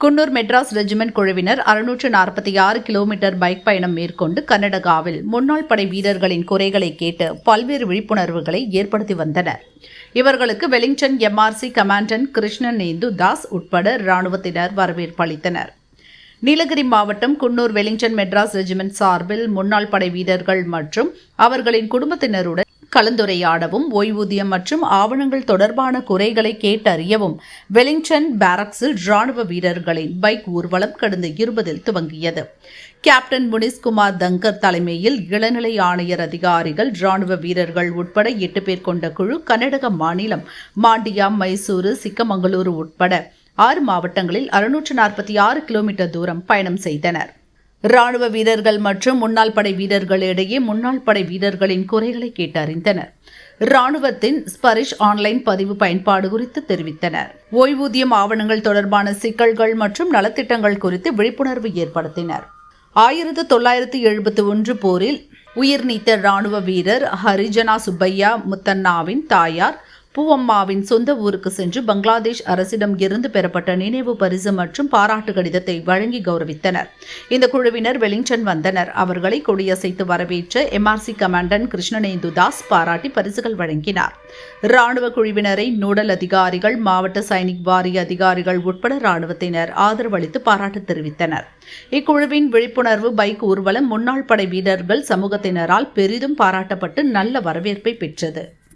Coonoor Madras regiment குழுவினர் 646 kilometre bike பயணம் மேற்கொண்டு கர்நாடகாவில் முன்னாள் படை வீரர்களின் குறைகளை கேட்டு பல்வேறு விழிப்புணர்வுகளை ஏற்படுத்தி வந்தனர். இவர்களுக்கு வெலிங்டன் MRC கமாண்டன்ட் கிருஷ்ணனேந்து தாஸ் உட்பட இராணுவத்தினர் வரவேற்பு அளித்தனர். நீலகிரி மாவட்டம் குன்னூர் வெலிங்டன் மெட்ராஸ் ரெஜிமெண்ட் சார்பில் முன்னாள் படை வீரர்கள் மற்றும் அவர்களின் குடும்பத்தினருடன் கலந்துரையாடவும் ஓய்வூதியம் மற்றும் ஆவணங்கள் தொடர்பான குறைகளை கேட்டறியவும் வெலிங்டன் பாரக்ஸில் ராணுவ வீரர்களின் பைக் ஊர்வலம் கடந்த 20 துவங்கியது. கேப்டன் முனிஷ்குமார் தங்கர் தலைமையில் இளநிலை ஆணையர் அதிகாரிகள், ராணுவ வீரர்கள் உட்பட 8 பேர் கொண்ட குழு கர்நாடக மாநிலம் மாண்டியா, மைசூரு, சிக்கமங்களூரு உட்பட 6 மாவட்டங்களில் 646 கிலோமீட்டர் தூரம் பயணம் செய்தனர். ராணுவ வீரர்கள் மற்றும் முன்னாள் படை வீரர்களிடையே முன்னாள் படை வீரர்களின் குறைகளை கேட்டறிந்தனர். ராணுவத்தின் ஸ்பரிஷ் ஆன்லைன் பதிவு பயன்பாடு குறித்து தெரிவித்தனர். ஓய்வூதியம் ஆவணங்கள் தொடர்பான சிக்கல்கள் மற்றும் நலத்திட்டங்கள் குறித்து விழிப்புணர்வு ஏற்படுத்தினர். 1971 போரில் உயிர் நீத்த ராணுவ வீரர் ஹரிஜனா சுப்பையா முத்தண்ணாவின் தாயார் பூவம்மாவின் சொந்த ஊருக்கு சென்று பங்களாதேஷ் அரசிடம் இருந்து பெறப்பட்ட நினைவு பரிசு மற்றும் பாராட்டு கடிதத்தை வழங்கி கௌரவித்தனர். இந்த குழுவினர் வெலிங்டன் வந்தனர். அவர்களை கொடியசைத்து வரவேற்ற MRC கமாண்டன்ட் கிருஷ்ணனேந்து தாஸ் பாராட்டி பரிசுகள் வழங்கினார். ராணுவ குழுவினரை நோடல் அதிகாரிகள், மாவட்ட சைனிக் வாரிய அதிகாரிகள் உட்பட ராணுவத்தினர் ஆதரவளித்து பாராட்டு தெரிவித்தனர். இக்குழுவின் விழிப்புணர்வு பைக் ஊர்வலம் முன்னாள் படை வீரர்கள் சமூகத்தினரால் பெரிதும் பாராட்டப்பட்டு நல்ல வரவேற்பை பெற்றது.